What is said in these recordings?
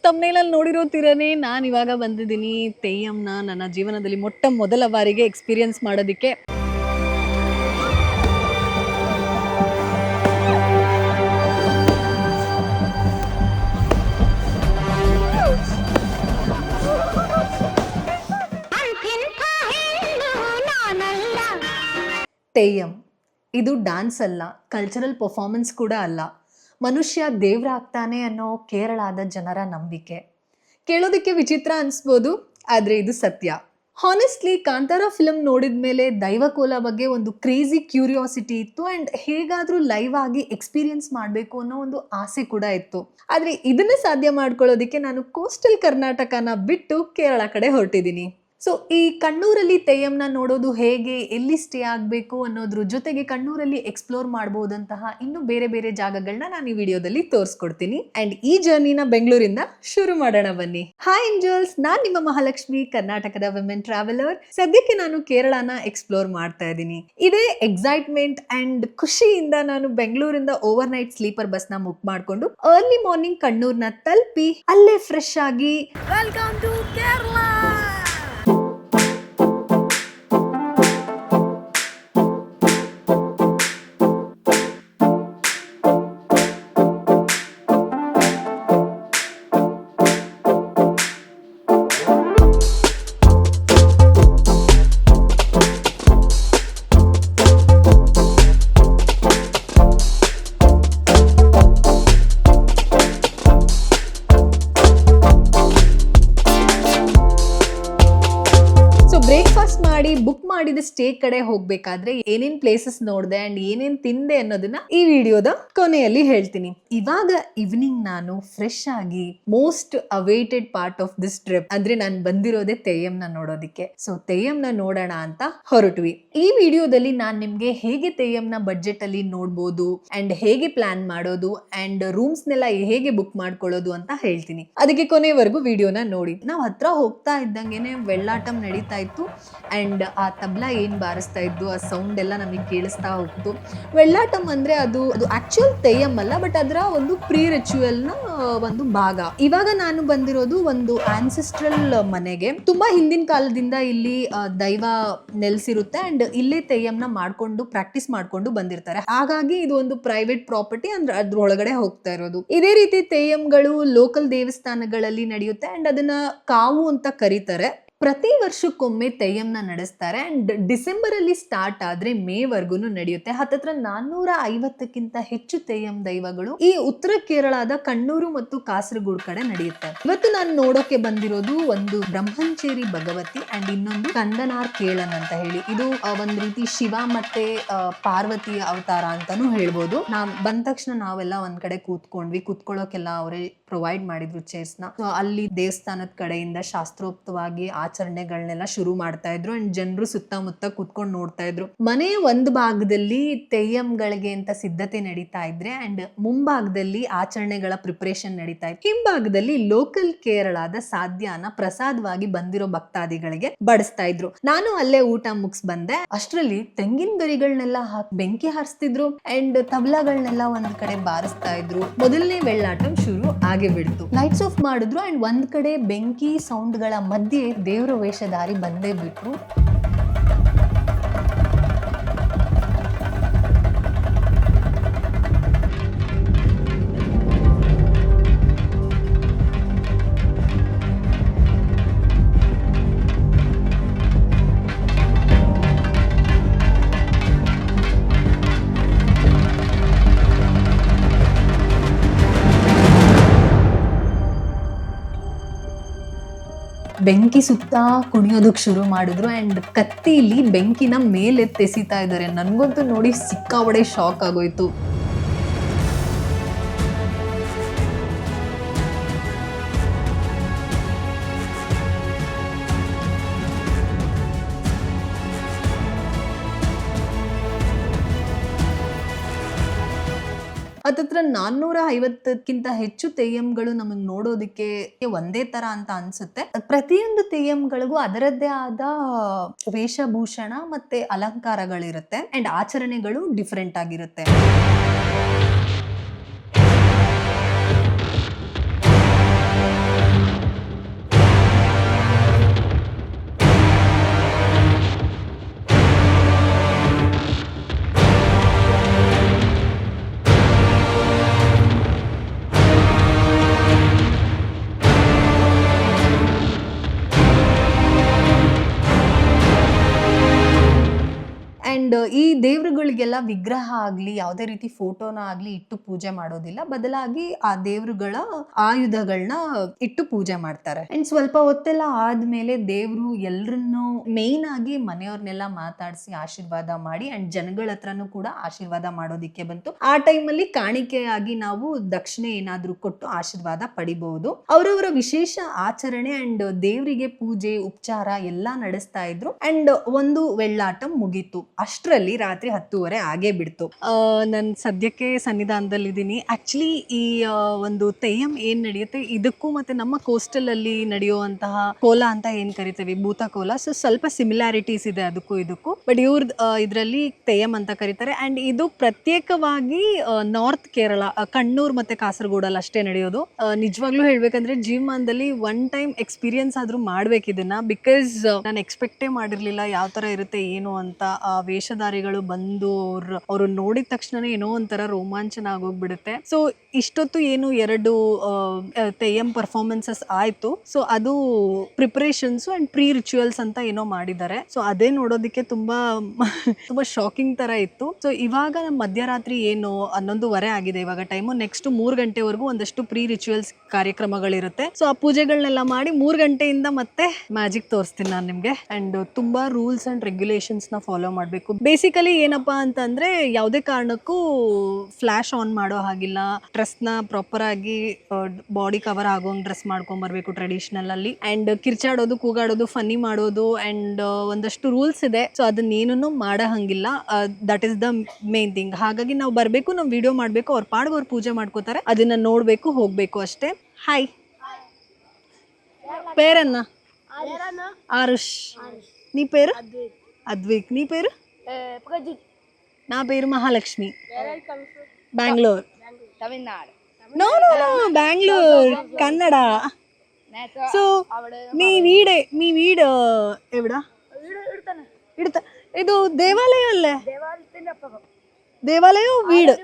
ತಮ್ನೇಲಲ್ಲಿ ನೋಡಿರೋ ತೀರನೇ ನಾನು ಇವಾಗ ಬಂದಿದ್ದೀನಿ ತೆಯ್ಯಂನ ನನ್ನ ಜೀವನದಲ್ಲಿ ಮೊದಲ ಬಾರಿಗೆ ಎಕ್ಸ್ಪೀರಿಯನ್ಸ್ ಮಾಡೋದಕ್ಕೆ. ತೆಯ್ಯಂ ಇದು ಡ್ಯಾನ್ಸ್ ಅಲ್ಲ, ಕಲ್ಚರಲ್ ಪರ್ಫಾರ್ಮೆನ್ಸ್ ಕೂಡ ಅಲ್ಲ, ಮನುಷ್ಯ ದೇವ್ರ ಆಗ್ತಾನೆ ಅನ್ನೋ ಕೇರಳದ ಜನರ ನಂಬಿಕೆ. ಕೇಳೋದಕ್ಕೆ ವಿಚಿತ್ರ ಅನ್ಸ್ಬೋದು, ಆದರೆ ಇದು ಸತ್ಯ. ಹಾನೆಸ್ಟ್ಲಿ ಕಾಂತಾರ ಫಿಲಮ್ ನೋಡಿದ ಮೇಲೆ ದೈವಕೋಲ ಬಗ್ಗೆ ಒಂದು ಕ್ರೇಜಿ ಕ್ಯೂರಿಯಾಸಿಟಿ ಇತ್ತು ಆ್ಯಂಡ್ ಹೇಗಾದರೂ ಲೈವ್ ಆಗಿ ಎಕ್ಸ್ಪೀರಿಯನ್ಸ್ ಮಾಡಬೇಕು ಅನ್ನೋ ಒಂದು ಆಸೆ ಕೂಡ ಇತ್ತು. ಆದರೆ ಇದನ್ನು ಸಾಧ್ಯ ಮಾಡ್ಕೊಳ್ಳೋದಕ್ಕೆ ನಾನು ಕೋಸ್ಟಲ್ ಕರ್ನಾಟಕನ ಬಿಟ್ಟು ಕೇರಳ ಕಡೆ ಹೊರಟಿದ್ದೀನಿ. ಸೊ ಈ ಕಣ್ಣೂರಲ್ಲಿ ತೆಯ್ಯಂನ ನೋಡೋದು ಹೇಗೆ, ಎಲ್ಲಿ ಸ್ಟೇ ಆಗಬೇಕು ಅನ್ನೋದ್ರ ಜೊತೆಗೆ ಕಣ್ಣೂರಲ್ಲಿ ಎಕ್ಸ್ಪ್ಲೋರ್ ಮಾಡ್ಬೋದಂತಹ ಇನ್ನು ಬೇರೆ ಬೇರೆ ಜಾಗಗಳನ್ನ ನಾನು ಈ ವಿಡಿಯೋದಲ್ಲಿ ತೋರಿಸ್ಕೊಡ್ತೀನಿ. ಅಂಡ್ ಈ ಜರ್ನಿನ ಬೆಂಗಳೂರಿಂದ ಶುರು ಮಾಡೋಣ ಬನ್ನಿ. ಹಾಯ್ ಏಂಜಲ್ಸ್, ನಾನು ನಿಮ್ಮ ಮಹಾಲಕ್ಷ್ಮಿ, ಕರ್ನಾಟಕದ ವಿಮೆನ್ ಟ್ರಾವೆಲರ್. ಸದ್ಯಕ್ಕೆ ನಾನು ಕೇರಳನ ಎಕ್ಸ್ಪ್ಲೋರ್ ಮಾಡ್ತಾ ಇದ್ದೀನಿ. ಇದೇ ಎಕ್ಸೈಟ್ಮೆಂಟ್ ಅಂಡ್ ಖುಷಿಯಿಂದ ನಾನು ಬೆಂಗಳೂರಿಂದ ಓವರ್ ನೈಟ್ ಸ್ಲೀಪರ್ ಬಸ್ನ ಬುಕ್ ಮಾಡ್ಕೊಂಡು ಅರ್ಲಿ ಮಾರ್ನಿಂಗ್ ಕಣ್ಣೂರ್ನ ತಲುಪಿ ಅಲ್ಲೇ ಫ್ರೆಶ್ ಆಗಿ ವೆಲ್ಕಮ್ ಟು ಕೇರಳ. ಬ್ರೇಕ್ಫಾಸ್ಟ್ ಮಾಡಿ ಬುಕ್ ಮಾಡಿದ ಸ್ಟೇ ಕಡೆ ಹೋಗ್ಬೇಕಾದ್ರೆ ಏನೇನ್ ಪ್ಲೇಸಸ್ ನೋಡಿದೆ ಅಂಡ್ ಏನೇನ್ ತಿಂದೆ ಅನ್ನೋದನ್ನ ಈ ವಿಡಿಯೋದ ಕೊನೆಯಲ್ಲಿ ಹೇಳ್ತೀನಿ. ಇವಾಗ ಈವ್ನಿಂಗ್ ನಾನು ಫ್ರೆಶ್ ಆಗಿ most awaited part of this trip ಅಂದ್ರೆ ನಾನು ಬಂದಿರೋದೇ ತೆಯ್ಯಂನ ನೋಡೋದಿಕ್ಕೆ. ಸೊ ತೆಯ್ಯಂನ ನೋಡೋಣ ಅಂತ ಹೊರಟ್ವಿ. ಈ ವಿಡಿಯೋದಲ್ಲಿ ನಾನು ನಿಮ್ಗೆ ಹೇಗೆ ತೆಯ್ಯಂನ ಬಡ್ಜೆಟ್ ಅಲ್ಲಿ ನೋಡ್ಬೋದು ಅಂಡ್ ಹೇಗೆ ಪ್ಲಾನ್ ಮಾಡೋದು ಅಂಡ್ ರೂಮ್ಸ್ ನೆಲ್ಲ ಹೇಗೆ ಬುಕ್ ಮಾಡ್ಕೊಳ್ಳೋದು ಅಂತ ಹೇಳ್ತೀನಿ. ಅದಕ್ಕೆ ಕೊನೆವರೆಗೂ ವಿಡಿಯೋನ ನೋಡಿ. ನಾವು ಹತ್ರ ಹೋಗ್ತಾ ಇದ್ದಂಗೆನೆ ವೆಳ್ಳಾಟಂ ನಡೀತಾ ಇತ್ತು ಅಂಡ್ ಆ ತಬ್ಲಾ ಏನ್ ಬಾರಿಸ್ತಾ ಇದ್ದು ಆ ಸೌಂಡ್ ಎಲ್ಲ ನಮಗೆ ಕೇಳಿಸ್ತಾ ಹೋಗ್ತು. ವೆಳ್ಳಾಟಂ ಅಂದ್ರೆ ಅದು ಆಕ್ಚುಯಲ್ ತೆಯ್ಯಂ ಅಲ್ಲ, ಬಟ್ ಅದರ ಒಂದು ಪ್ರೀ ರಿಚುವಲ್ ನ ಒಂದು ಭಾಗ. ಇವಾಗ ನಾನು ಬಂದಿರೋದು ಒಂದು ಆನ್ಸೆಸ್ಟ್ರಲ್ ಮನೆಗೆ. ತುಂಬಾ ಹಿಂದಿನ ಕಾಲದಿಂದ ಇಲ್ಲಿ ದೈವ ನೆಲೆಸಿರುತ್ತೆ ಅಂಡ್ ಇಲ್ಲೇ ತೆಯ್ಯಂನ ಮಾಡ್ಕೊಂಡು ಪ್ರಾಕ್ಟೀಸ್ ಮಾಡ್ಕೊಂಡು ಬಂದಿರ್ತಾರೆ. ಹಾಗಾಗಿ ಇದು ಒಂದು ಪ್ರೈವೇಟ್ ಪ್ರಾಪರ್ಟಿ ಅಂದ್ರೆ ಅದ್ರೊಳಗಡೆ ಹೋಗ್ತಾ ಇರೋದು. ಇದೇ ರೀತಿ ತೆಯ್ಯಂಗಳು ಲೋಕಲ್ ದೇವಸ್ಥಾನಗಳಲ್ಲಿ ನಡೆಯುತ್ತೆ ಅಂಡ್ ಅದನ್ನ ಕಾವು ಅಂತ ಕರೀತಾರೆ. ಪ್ರತಿ ವರ್ಷಕ್ಕೊಮ್ಮೆ ತೆಯ್ಯಂನ ನಡೆಸ್ತಾರೆ ಅಂಡ್ ಡಿಸೆಂಬರ್ ಅಲ್ಲಿ ಸ್ಟಾರ್ಟ್ ಆದ್ರೆ ಮೇ ವರ್ಗು ನಡೆಯುತ್ತೆ. ಹತ್ತತ್ರ 450ಕ್ಕಿಂತ ಹೆಚ್ಚು ತೆಯ್ಯಂ ದೈವಗಳು ಈ ಉತ್ತರ ಕೇರಳದ ಕಣ್ಣೂರು ಮತ್ತು ಕಾಸರಗೋಡು ಕಡೆ ನಡೆಯುತ್ತೆ. ಇವತ್ತು ನಾನು ನೋಡೋಕೆ ಬಂದಿರೋದು ಒಂದು ಬ್ರಹ್ಮಂಚೇರಿ ಭಗವತಿ ಅಂಡ್ ಇನ್ನೊಂದು ಕಂದನಾರ್ ಕೇಳನ್ ಅಂತ ಹೇಳಿ. ಇದು ಒಂದ್ ರೀತಿ ಶಿವ ಮತ್ತೆ ಪಾರ್ವತಿ ಅವತಾರ ಅಂತಾನು ಹೇಳ್ಬೋದು. ಬಂದ ತಕ್ಷಣ ನಾವೆಲ್ಲ ಒಂದ್ ಕಡೆ ಕೂತ್ಕೊಳ್ಳೋಕೆಲ್ಲ ಅವರೇ ಪ್ರೊವೈಡ್ ಮಾಡಿದ್ರು ಚೇರ್ಸ್ ನ. ಅಲ್ಲಿ ದೇವಸ್ಥಾನದ ಕಡೆಯಿಂದ ಶಾಸ್ತ್ರೋಕ್ತವಾಗಿ ಆಚರಣೆಗಳನ್ನೆಲ್ಲ ಶುರು ಮಾಡ್ತಾ ಇದ್ರು ಅಂಡ್ ಜನರು ಸುತ್ತಮುತ್ತ ಕೂತ್ಕೊಂಡು ನೋಡ್ತಾ ಇದ್ರು. ಮನೆ ಒಂದು ಭಾಗದಲ್ಲಿ ತೆಯ್ಯಂಗಳಿಗೆ ಅಂತ ಸಿದ್ಧತೆ ನಡೀತಾ ಇದ್ರೆ ಅಂಡ್ ಮುಂಭಾಗದಲ್ಲಿ ಆಚರಣೆಗಳ ಪ್ರಿಪರೇಷನ್ ನಡೀತಾ ಇತ್ತು. ಹಿಂಭಾಗದಲ್ಲಿ ಲೋಕಲ್ ಕೇರಳದ ಸಾಧ್ಯಾನ ಪ್ರಸಾದವಾಗಿ ಬಂದಿರೋ ಭಕ್ತಾದಿಗಳಿಗೆ ಬಡಿಸ್ತಾ ಇದ್ರು. ನಾನು ಅಲ್ಲೇ ಊಟ ಮುಗಿಸ್ ಬಂದೆ. ಅಷ್ಟರಲ್ಲಿ ತೆಂಗಿನ ಗರಿಗಳನ್ನೆಲ್ಲ ಹಾಕಿ ಬೆಂಕಿ ಹಾರಿಸ್ತಿದ್ರು ಅಂಡ್ ತಬ್ಲಾಗಳನ್ನೆಲ್ಲ ಒಂದ್ ಕಡೆ ಬಾರಿಸ್ತಾ ಇದ್ರು. ಮೊದಲನೇ ವೆಳ್ಳಾಟಂ ಶುರು ಆಗೇ ಬಿಡ್ತು. ಲೈಟ್ಸ್ ಆಫ್ ಮಾಡಿದ್ರು ಅಂಡ್ ಒಂದ್ ಕಡೆ ಬೆಂಕಿ ಸೌಂಡ್ ಗಳ ಮಧ್ಯೆ ದೇವರ ವೇಷಧಾರಿ ಬಂದೇ ಬಿಟ್ರು. ಬೆಂಕಿ ಸುತ್ತ ಕುಣಿಯೋದಕ್ಕೆ ಶುರು ಮಾಡಿದ್ರು ಅಂಡ್ ಕತ್ತಿಲಿ ಬೆಂಕಿನ ಮೇಲೆತ್ತೆಸಿತಾ ಇದ್ದಾರೆ. ನನ್ಗಂತೂ ನೋಡಿ ಸಿಕ್ಕಾಬಡೆ ಶಾಕ್ ಆಗೋಯ್ತು. ಹತ್ತತ್ರ 450ಕ್ಕಿಂತ ಹೆಚ್ಚು ತೆಯ್ಯಂಗಳು ನಮಗೆ ನೋಡೋದಕ್ಕೆ ಒಂದೇ ತರ ಅಂತ ಅನ್ಸುತ್ತೆ. ಪ್ರತಿಯೊಂದು ತೆಯ್ಯಂಗಳಿಗೂ ಅದರದ್ದೇ ಆದ ವೇಷಭೂಷಣ ಮತ್ತೆ ಅಲಂಕಾರಗಳಿರುತ್ತೆ ಅಂಡ್ ಆಚರಣೆಗಳು ಡಿಫರೆಂಟ್ ಆಗಿರುತ್ತೆ. ದೇವರುಗಳಿಗೆಲ್ಲ ವಿಗ್ರಹ ಆಗ್ಲಿ ಯಾವುದೇ ರೀತಿ ಫೋಟೋನ ಆಗ್ಲಿ ಇಟ್ಟು ಪೂಜೆ ಮಾಡೋದಿಲ್ಲ, ಬದಲಾಗಿ ಆ ದೇವರುಗಳ ಆಯುಧಗಳನ್ನ ಇಟ್ಟು ಪೂಜೆ ಮಾಡ್ತಾರೆ. ಅಂಡ್ ಸ್ವಲ್ಪ ಹೊತ್ತೆಲ್ಲ ಆದ್ಮೇಲೆ ದೇವ್ರು ಎಲ್ರನ್ನು ಮೇನ್ ಆಗಿ ಮನೆಯವ್ರನ್ನೆಲ್ಲ ಮಾತಾಡಿಸಿ ಆಶೀರ್ವಾದ ಮಾಡಿ ಅಂಡ್ ಜನಗಳ ಹತ್ರನೂ ಕೂಡ ಆಶೀರ್ವಾದ ಮಾಡೋದಿಕ್ಕೆ ಬಂತು. ಆ ಟೈಮಲ್ಲಿ ಕಾಣಿಕೆಯಾಗಿ ನಾವು ದಕ್ಷಿಣೆ ಏನಾದ್ರೂ ಕೊಟ್ಟು ಆಶೀರ್ವಾದ ಪಡಿಬಹುದು. ಅವರವರ ವಿಶೇಷ ಆಚರಣೆ ಅಂಡ್ ದೇವರಿಗೆ ಪೂಜೆ ಉಪಚಾರ ಎಲ್ಲಾ ನಡೆಸ್ತಾ ಇದ್ರು. ಅಂಡ್ ಒಂದು வெಳ್ಳಾಟ ಮುಗೀತು. ಅಷ್ಟರಲ್ಲಿ ರಾತ್ರಿ 10:30 ಆಗೇ ಬಿಡ್ತು. ನಾನು ಸದ್ಯಕ್ಕೆ ಸನ್ನಿಧಾನದಲ್ಲಿದ್ದೀನಿ. ಆಕ್ಚುಲಿ ಈ ಒಂದು ತೆಯ್ಯಂ ಏನ್ ನಡೆಯುತ್ತೆ ಇದಕ್ಕೂ ಮತ್ತೆ ನಮ್ಮ ಕೋಸ್ಟಲ್ ಅಲ್ಲಿ ನಡೆಯುವಂತಹ ಕೋಲ ಅಂತ ಏನ್ ಕರಿತೀವಿ ಭೂತ ಕೋಲ, ಸೊ ಸ್ವಲ್ಪ ಸಿಮಿಲಾರಿಟೀಸ್ ಇದೆ ಅದಕ್ಕೂ ಇದಕ್ಕೂ. ಬಟ್ ಇವ್ರದ್ ಇದರಲ್ಲಿ ತೆಯ್ಯಂ ಅಂತ ಕರೀತಾರೆ. ಅಂಡ್ ಇದು ಪ್ರತ್ಯೇಕವಾಗಿ ನಾರ್ತ್ ಕೇರಳ, ಕಣ್ಣೂರ್ ಮತ್ತೆ ಕಾಸರಗೋಡಲ್ಲಿ ಅಷ್ಟೇ ನಡೆಯೋದು. ನಿಜವಾಗ್ಲೂ ಹೇಳ್ಬೇಕಂದ್ರೆ ಜೀವಮಾನದಲ್ಲಿ ಒನ್ ಟೈಮ್ ಎಕ್ಸ್ಪೀರಿಯನ್ಸ್ ಆದ್ರೂ ಮಾಡ್ಬೇಕು ಇದನ್ನ. ಬಿಕಾಸ್ ನಾನು ಎಕ್ಸ್ಪೆಕ್ಟೇ ಮಾಡಿರ್ಲಿಲ್ಲ ಯಾವ ತರ ಇರುತ್ತೆ ಏನು ಅಂತ. ಆ ವೇಷಧಾರಿಗಳು ಬಂದು ಅವ್ರು ನೋಡಿದ ತಕ್ಷಣನೇ ಏನೋ ಒಂಥರ ರೋಮಾಂಚನ ಆಗೋಗ್ಬಿಡುತ್ತೆ. ಸೊ ಇಷ್ಟೊತ್ತು ಏನು 2 ತೆಯ್ಯಂ ಪರ್ಫಾರ್ಮೆನ್ಸಸ್ ಆಯ್ತು. ಸೊ ಅದು ಪ್ರಿಪರೇಷನ್ಸ್ ಅಂಡ್ ಪ್ರೀ ರಿಚುವಲ್ಸ್ ಅಂತ ಏನೋ ಮಾಡಿದ್ದಾರೆ. ಸೊ ಅದೇ ನೋಡೋದಕ್ಕೆ ತುಂಬಾ ತುಂಬಾ ಶಾಕಿಂಗ್ ತರ ಇತ್ತು. ಸೊ ಇವಾಗ ನಮ್ಮ ಮಧ್ಯರಾತ್ರಿ ಏನು 11:30 ಆಗಿದೆ ಇವಾಗ ಟೈಮು. ನೆಕ್ಸ್ಟ್ 3 ಗಂಟೆವರೆಗೂ ಒಂದಷ್ಟು ಪ್ರೀ ರಿಚುವಲ್ಸ್ ಕಾರ್ಯಕ್ರಮಗಳಿರುತ್ತೆ. ಸೊ ಆ ಪೂಜೆಗಳನ್ನೆಲ್ಲ ಮಾಡಿ 3 ಗಂಟೆಯಿಂದ ಮತ್ತೆ ಮ್ಯಾಜಿಕ್ ತೋರಿಸ್ತೀನಿ ನಾನು ನಿಮ್ಗೆ. ಅಂಡ್ ತುಂಬಾ ರೂಲ್ಸ್ ಅಂಡ್ ರೆಗ್ಯುಲೇಷನ್ಸ್ ನ ಫಾಲೋ ಮಾಡಬೇಕು. ಬೇಸಿಕಲಿ ಏನಪ್ಪಾ ಅಂತಂದ್ರೆ ಯಾವುದೇ ಕಾರಣಕ್ಕೂ ಫ್ಲಾಶ್ ಆನ್ ಮಾಡೋ ಹಾಗಿಲ್ಲ. ಡ್ರೆಸ್ ನ ಪ್ರಾಪರ್ ಆಗಿ ಬಾಡಿ ಕವರ್ ಆಗೋಂಗ್ ಡ್ರೆಸ್ ಮಾಡ್ಕೊಂಡ್ ಬರ್ಬೇಕು ಟ್ರೆಡಿಷನಲ್ ಅಲ್ಲಿ. ಅಂಡ್ ಕಿರ್ಚಾಡೋದು ಕೂಗಾಡೋದು ಫನ್ನಿ ಮಾಡೋದು ಅಂಡ್ ಒಂದಷ್ಟು ರೂಲ್ಸ್ ಇದೆ. ಸೊ ಅದನ್ನೇನೂ ಮಾಡೋ ಹಂಗಿಲ್ಲ. That is the main thing. ಹಾಗಾಗಿ ನಾವು ಬರ್ಬೇಕು, ನಾವು ವಿಡಿಯೋ ಮಾಡ್ಬೇಕು, ಅವ್ರ ಪಾಡ್ಗೆ ಅವ್ರು ಪೂಜೆ ಮಾಡ್ಕೋತಾರೆ, ಅದನ್ನ ನೋಡ್ಬೇಕು ಹೋಗ್ಬೇಕು ಅಷ್ಟೇ. ಹಾಯ್, పేరన్నా ఆరుష్. నీ పేరు అద్విక్. నీ పేరు? నా పేరు Mahalakshmi. Bengaluru. Tamil Nadu. No no no, Bengaluru Kannada. So మీ వీడు ఎవిడా ಇಡ್ತ ಇದು ದೇವಾಲಯ ಅಲ್ಲೇ? ದೇವಾಲಯ വീട്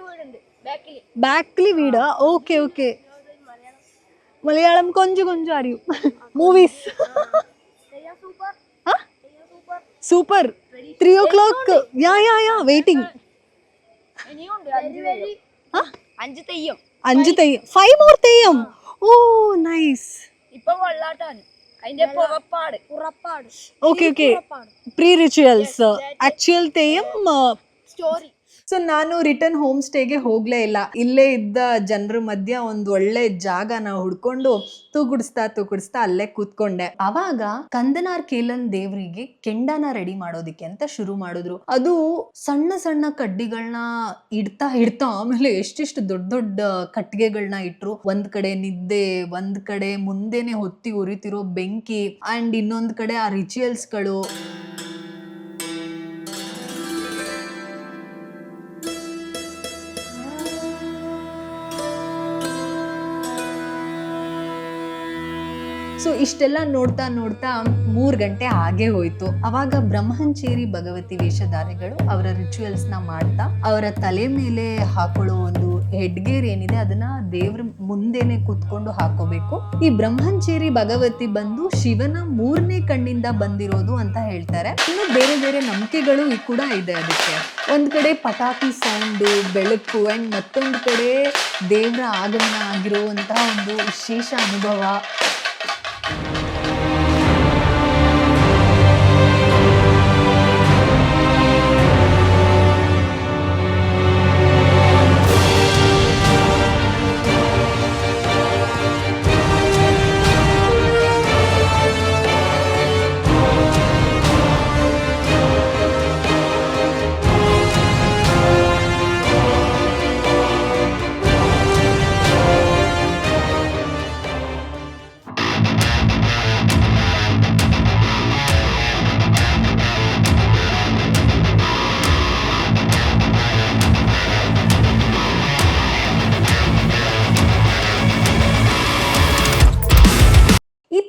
ബാക്കിൽ വീടാ? Okay okay. മലയാളം കൊഞ്ചു കൊഞ്ചു അറിയൂ. Movies super. 3 o'clock. Yeah waiting. 5 theyyam. 5 more theyyam. Oh nice. ഇപ്പൊ വെള്ളാട്ടാണ് അതിന്റെ പുറപ്പാട്. Okay okay. Pre rituals, actual theyyam story. So ನಾನು ರಿಟರ್ನ್ ಹೋಮ್ ಸ್ಟೇಗೆ ಹೋಗ್ಲೇ ಇಲ್ಲ. ಇಲ್ಲೇ ಇದ್ದ ಜನರ ಮಧ್ಯ ಒಂದು ಒಳ್ಳೆ ಜಾಗನ ಹುಡ್ಕೊಂಡು ತೂಗುಡಿಸ್ತಾ ಅಲ್ಲೇ ಕೂತ್ಕೊಂಡೆ. ಅವಾಗ ಕಂದನಾರ್ ಕೇಲನ್ ದೇವರಿಗೆ ಕೆಂಡನ ರೆಡಿ ಮಾಡೋದಿಕ್ಕೆ ಅಂತ ಶುರು ಮಾಡಿದ್ರು. ಅದು ಸಣ್ಣ ಸಣ್ಣ ಕಡ್ಡಿಗಳನ್ನ ಇಡ್ತಾ ಆಮೇಲೆ ಎಷ್ಟೆಷ್ಟು ದೊಡ್ಡ ದೊಡ್ಡ ಕಟ್ಟಿಗೆಗಳನ್ನ ಇಟ್ರು. ಒಂದ್ ಕಡೆ ನಿದ್ದೆ, ಒಂದ್ ಕಡೆ ಮುಂದೆನೆ ಹೊತ್ತಿ ಉರಿತಿರೋ ಬೆಂಕಿ ಅಂಡ್ ಇನ್ನೊಂದ್ ಕಡೆ ಆ ರಿಚುವಲ್ಸ್ಗಳು. ಸೊ ಇಷ್ಟೆಲ್ಲ ನೋಡ್ತಾ 3 ಗಂಟೆ ಆಗೇ ಹೋಯ್ತು. ಅವಾಗ ಬ್ರಹ್ಮಂಚೇರಿ ಭಗವತಿ ವೇಷಧಾರಿಗಳು ಅವರ ರಿಚುವಲ್ಸ್ ನ ಮಾಡ್ತಾ ಅವರ ತಲೆ ಮೇಲೆ ಹಾಕೊಳ್ಳೋ ಒಂದು ಹೆಡ್ಗೇರ್ ಏನಿದೆ ಅದನ್ನ ದೇವ್ರ ಮುಂದೆನೆ ಕೂತ್ಕೊಂಡು ಹಾಕೋಬೇಕು. ಈ ಬ್ರಹ್ಮಂಚೇರಿ ಭಗವತಿ ಬಂದು ಶಿವನ 3ನೇ ಕಣ್ಣಿಂದ ಬಂದಿರೋದು ಅಂತ ಹೇಳ್ತಾರೆ. ಇನ್ನು ಬೇರೆ ಬೇರೆ ನಂಬಿಕೆಗಳು ಕೂಡ ಇದೆ ಅದಕ್ಕೆ. ಒಂದ್ ಕಡೆ ಪಟಾಕಿ ಸೌಂಡು, ಬೆಳಕು ಅಂಡ್ ಮತ್ತೊಂದು ಕಡೆ ದೇವರ ಆಗಮನ ಆಗಿರುವಂತಹ ಒಂದು ವಿಶೇಷ ಅನುಭವ.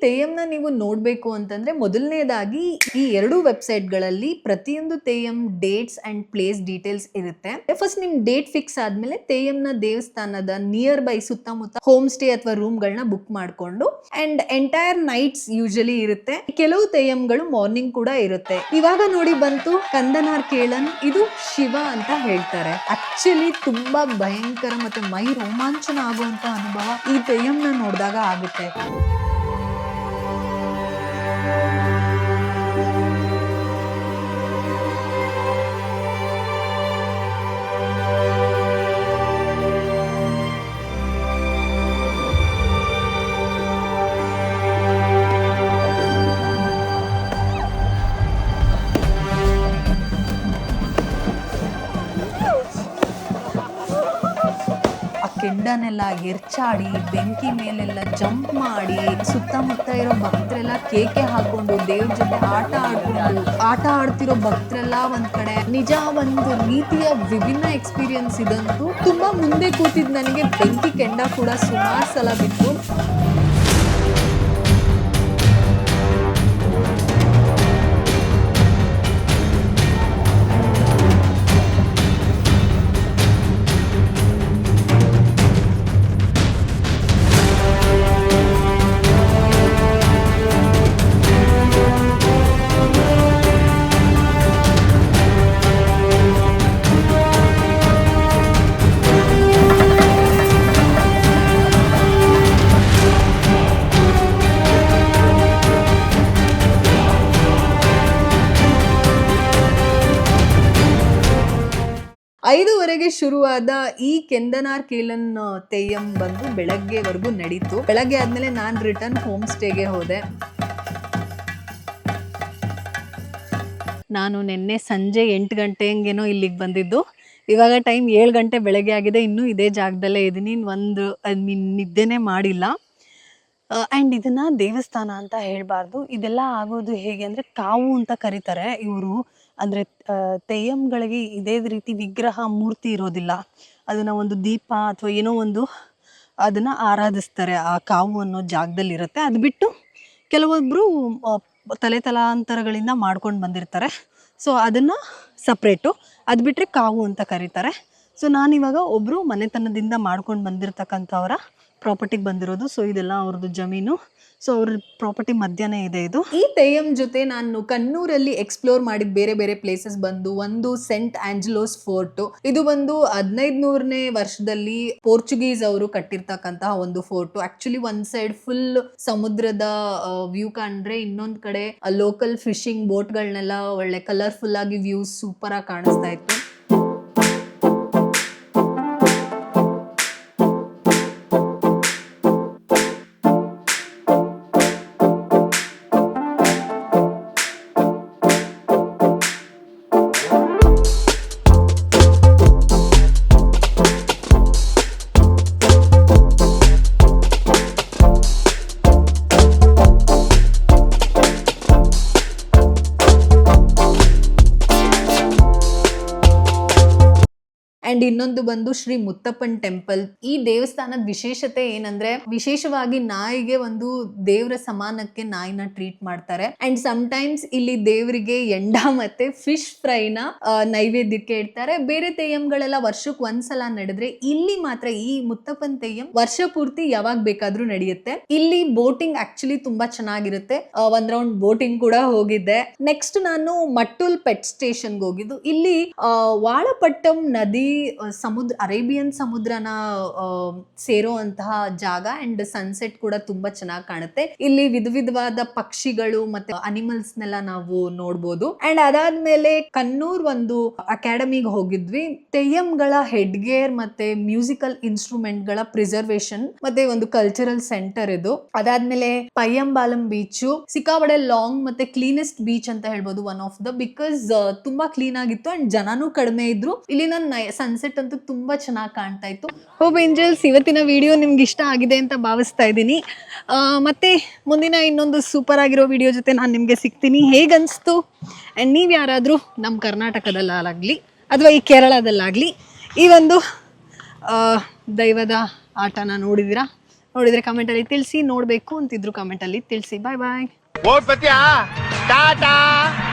ತೆಯ್ಯಂನ ನೀವು ನೋಡ್ಬೇಕು ಅಂತಂದ್ರೆ ಮೊದಲನೇದಾಗಿ ಈ ಎರಡು ವೆಬ್ಸೈಟ್ಗಳಲ್ಲಿ ಪ್ರತಿಯೊಂದು Theyyam dates and place details ಇರುತ್ತೆ. ಫಸ್ಟ್ ನಿಮ್ ಡೇಟ್ ಫಿಕ್ಸ್ ಆದ್ಮೇಲೆ ತೆಯ್ಯಂನ ದೇವಸ್ಥಾನದ ನಿಯರ್ ಬೈ ಸುತ್ತಮುತ್ತ ಹೋಮ್ ಸ್ಟೇ ಅಥವಾ ರೂಮ್ ಗಳನ್ನ ಬುಕ್ ಮಾಡ್ಕೊಂಡು ಅಂಡ್ ಎಂಟೈರ್ ನೈಟ್ಸ್ ಯೂಶಲಿ ಇರುತ್ತೆ. ಕೆಲವು ತೆಯ್ಯಂಗಳು ಮಾರ್ನಿಂಗ್ ಕೂಡ ಇರುತ್ತೆ. ಇವಾಗ ನೋಡಿ ಬಂತು ಕಂದನಾರ್ ಕೇಳನ್, ಇದು ಶಿವ ಅಂತ ಹೇಳ್ತಾರೆ. ಆಕ್ಚುಲಿ ತುಂಬಾ ಭಯಂಕರ ಮತ್ತೆ ಮೈ ರೋಮಾಂಚನ ಆಗುವಂತ ಅನುಭವ ಈ ತೆಯ್ಯಂನ ನೋಡಿದಾಗ ಆಗುತ್ತೆ. ಕೆಂಡನೆಲ್ಲ ಎರ್ಚಾಡಿ ಬೆಂಕಿ ಮೇಲೆಲ್ಲ ಜಂಪ್ ಮಾಡಿ ಸುತ್ತಮುತ್ತ ಇರೋ ಭಕ್ತರೆಲ್ಲ ಕೇಕೆ ಹಾಕೊಂಡು ದೇವ್ರ ಜೊತೆ ಆಟ ಆಡ್ತಿರೋ ಭಕ್ತರೆಲ್ಲ ಒಂದ್ ಕಡೆ. ನಿಜ ಒಂದು ರೀತಿಯ ವಿಭಿನ್ನ ಎಕ್ಸ್ಪೀರಿಯನ್ಸ್ ಇದಂತೂ. ತುಂಬಾ ಮುಂದೆ ಕೂತಿದ್ ನನಗೆ ಬೆಂಕಿ ಕೆಂಡ ಕೂಡ ಸುಮಾರು ಸಲ ಬಿತ್ತು. ಐದುವರೆಗೆ ಶುರುವಾದ ಈ ಕೆಂದನಾರ್ ಕೇಳನ್ ತೆಯ್ಯಂ ಬಂದು ಬೆಳಗ್ಗೆವರೆಗೂ ನಡೀತು. ಬೆಳಗ್ಗೆ ಆದ್ಮೇಲೆ ನಾನ್ ರಿಟರ್ನ್ ಹೋಮ್ ಸ್ಟೇಗೆ ಹೋದೆ. ನಾನು ನಿನ್ನೆ ಸಂಜೆ 8 ಗಂಟೆ ಹಂಗೇನೋ ಇಲ್ಲಿಗೆ ಬಂದಿದ್ದು. ಇವಾಗ ಟೈಮ್ 7 ಗಂಟೆ ಬೆಳಗ್ಗೆ ಆಗಿದೆ. ಇನ್ನೂ ಇದೇ ಜಾಗದಲ್ಲೇ ಇದ್ದೀನಿ. ನಿದ್ದೆನೇ ಮಾಡಿಲ್ಲ. ಆ್ಯಂಡ್ ಇದನ್ನ ದೇವಸ್ಥಾನ ಅಂತ ಹೇಳಬಾರ್ದು. ಇದೆಲ್ಲ ಆಗೋದು ಹೇಗೆ ಅಂದರೆ ಕಾವು ಅಂತ ಕರೀತಾರೆ ಇವರು. ಅಂದರೆ ತೆಯ್ಯಂಗಳಿಗೆ ಇದೇ ರೀತಿ ವಿಗ್ರಹ ಮೂರ್ತಿ ಇರೋದಿಲ್ಲ. ಅದನ್ನು ಒಂದು ದೀಪ ಅಥವಾ ಏನೋ ಒಂದು ಅದನ್ನು ಆರಾಧಿಸ್ತಾರೆ. ಆ ಕಾವು ಅನ್ನೋ ಜಾಗದಲ್ಲಿ ಇರುತ್ತೆ. ಅದು ಬಿಟ್ಟು ಕೆಲವೊಬ್ಬರು ತಲಾಂತರಗಳಿಂದ ಮಾಡ್ಕೊಂಡು ಬಂದಿರ್ತಾರೆ. ಸೊ ಅದನ್ನು ಸಪ್ರೇಟು. ಅದು ಬಿಟ್ಟರೆ ಕಾವು ಅಂತ ಕರೀತಾರೆ. ಸೊ ನಾನಿವಾಗ ಒಬ್ಬರು ಮನೆತನದಿಂದ ಮಾಡ್ಕೊಂಡು ಬಂದಿರತಕ್ಕಂಥವರ ಪ್ರಾಪರ್ಟಿಗೆ ಬಂದಿರೋದು. ಸೊ ಇದೆಲ್ಲ ಅವ್ರದ್ದು ಜಮೀನು. ಸೊ ಅವ್ರ ಪ್ರಾಪರ್ಟಿ ಮಧ್ಯಾಹ್ನ ಇದೆ ಇದು. ಈ ತೆಯ್ಯಂ ಜೊತೆ ನಾನು ಕಣ್ಣೂರಲ್ಲಿ ಎಕ್ಸ್ಪ್ಲೋರ್ ಮಾಡಿದ ಬೇರೆ ಬೇರೆ ಪ್ಲೇಸಸ್ ಬಂದು ಒಂದು ಸೆಂಟ್ ಆಂಜಲೋಸ್ ಫೋರ್ಟ್. ಇದು ಬಂದು 1500ನೇ ವರ್ಷದಲ್ಲಿ ಪೋರ್ಚುಗೀಸ್ ಅವರು ಕಟ್ಟಿರ್ತಕ್ಕಂತಹ ಒಂದು ಫೋರ್ಟ್. ಆಕ್ಚುಲಿ ಒಂದ್ ಸೈಡ್ ಫುಲ್ ಸಮುದ್ರದ ವ್ಯೂ ಕಂಡ್ರೆ, ಇನ್ನೊಂದ್ ಕಡೆ ಲೋಕಲ್ ಫಿಶಿಂಗ್ ಬೋಟ್ಗಳನ್ನೆಲ್ಲ ಒಳ್ಳೆ ಕಲರ್ಫುಲ್ ಆಗಿ ವ್ಯೂಸ್ ಸೂಪರ್ ಆಗಿ ಕಾಣಿಸ್ತಾ ಇತ್ತು. ಅಂಡ್ ಇನ್ನೊಂದು ಬಂದು ಶ್ರೀ ಮುತ್ತಪ್ಪನ್ ಟೆಂಪಲ್. ಈ ದೇವಸ್ಥಾನದ ವಿಶೇಷತೆ ಏನಂದ್ರೆ, ವಿಶೇಷವಾಗಿ ನಾಯಿಗೆ ಒಂದು ದೇವರ ಸಮಾನಕ್ಕೆ ನಾಯಿನ ಟ್ರೀಟ್ ಮಾಡ್ತಾರೆ. ಅಂಡ್ ಸಮಟೈಮ್ಸ್ ಇಲ್ಲಿ ದೇವರಿಗೆ ಎಂಡ ಮತ್ತೆ ಫಿಶ್ ಫ್ರೈನ ನೈವೇದ್ಯಕ್ಕೆ ಇಡ್ತಾರೆ. ಬೇರೆ ತೆಯ್ಯಂಗಳೆಲ್ಲ ವರ್ಷಕ್ಕೆ ಒಂದ್ಸಲ ನಡೆದ್ರೆ, ಇಲ್ಲಿ ಮಾತ್ರ ಈ ಮುತ್ತಪ್ಪನ್ ತೆಯ್ಯಂ ವರ್ಷ ಪೂರ್ತಿ ಯಾವಾಗ ಬೇಕಾದ್ರೂ ನಡೆಯುತ್ತೆ. ಇಲ್ಲಿ ಬೋಟಿಂಗ್ ಆಕ್ಚುಲಿ ತುಂಬಾ ಚೆನ್ನಾಗಿರುತ್ತೆ. ಒಂದ್ ರೌಂಡ್ ಬೋಟಿಂಗ್ ಕೂಡ ಹೋಗಿದ್ದೆ. ನೆಕ್ಸ್ಟ್ ನಾನು ಮಟ್ಟುಲ್ ಪೆಟ್ ಸ್ಟೇಷನ್ಗೆ ಹೋಗಿದ್ದು. ಇಲ್ಲಿ ವಾಳಪಟ್ಟಂ ನದಿ ಸಮುದ್ರ, ಅರೇಬಿಯನ್ ಸಮುದ್ರನ ಸೇರೋ ಅಂತಹ ಜಾಗ. ಅಂಡ್ ಸನ್ಸೆಟ್ ಕೂಡ ತುಂಬಾ ಚೆನ್ನಾಗಿ ಕಾಣುತ್ತೆ. ಇಲ್ಲಿ ವಿಧವಾದ ಪಕ್ಷಿಗಳು ಮತ್ತೆ ಅನಿಮಲ್ಸ್ ನೆಲ್ಲ ನಾವು ನೋಡ್ಬೋದು. ಅಂಡ್ ಅದಾದ್ಮೇಲೆ ಕಣ್ಣೂರ್ ಒಂದು ಅಕಾಡೆಮಿಗೆ ಹೋಗಿದ್ವಿ. ತೆಯ್ಯಂಗಳ ಹೆಡ್ ಗೇರ್ ಮತ್ತೆ ಮ್ಯೂಸಿಕಲ್ ಇನ್ಸ್ಟ್ರೂಮೆಂಟ್ ಗಳ ಪ್ರಿಸರ್ವೇಶನ್ ಮತ್ತೆ ಒಂದು ಕಲ್ಚರಲ್ ಸೆಂಟರ್ ಇದು. ಅದಾದ್ಮೇಲೆ ಪಯ್ಯಂಬಾಲಂ ಬೀಚ್ ಸಿಕ್ಕಾಪಟ್ಟೆ ಲಾಂಗ್ ಮತ್ತೆ ಕ್ಲೀನೆಸ್ಟ್ ಬೀಚ್ ಅಂತ ಹೇಳ್ಬೋದು. ಒನ್ ಆಫ್ ದ, ಬಿಕಾಸ್ ತುಂಬಾ ಕ್ಲೀನ್ ಆಗಿತ್ತು ಅಂಡ್ ಜನನೂ ಕಡಿಮೆ ಇದ್ರು. ಇಲ್ಲಿ ಸನ್ಸೆಟ್ ಅಂತೂ ತುಂಬಾ ಚೆನ್ನಾಗಿ ಕಾಣ್ತಾ ಇತ್ತು. ಹೋಪ್ ಏಂಜಲ್ಸ್, ಇವತ್ತಿನ ವಿಡಿಯೋ ನಿಮ್ಗೆ ಇಷ್ಟ ಆಗಿದೆ ಅಂತ ಭಾವಿಸ್ತಾ ಇದ್ದೀನಿ. ಮತ್ತೆ ಮುಂದಿನ ಇನ್ನೊಂದು ಸೂಪರ್ ಆಗಿರೋ ವಿಡಿಯೋ ಜೊತೆ ನಾನು ನಿಮಗೆ ಸಿಗ್ತೀನಿ. ಹೇಗನ್ನಿಸ್ತು ಆ್ಯಂಡ್ ನೀವು ಯಾರಾದರೂ ನಮ್ಮ ಕರ್ನಾಟಕದಲ್ಲಾಗಲಿ ಅಥವಾ ಈ ಕೇರಳದಲ್ಲಾಗಲಿ ಈ ಒಂದು ದೈವದ ಆಟನ ನೋಡಿದ್ದೀರಾ? ನೋಡಿದ್ರೆ ಕಮೆಂಟ್ ಅಲ್ಲಿ ತಿಳಿಸಿ, ನೋಡ್ಬೇಕು ಅಂತಿದ್ರು ಕಮೆಂಟ್ ಅಲ್ಲಿ ತಿಳಿಸಿ. ಬಾಯ್ ಬಾಯ್. ಓಟ್ ಬತ್ತೀಯಾ ಟಾಟಾ.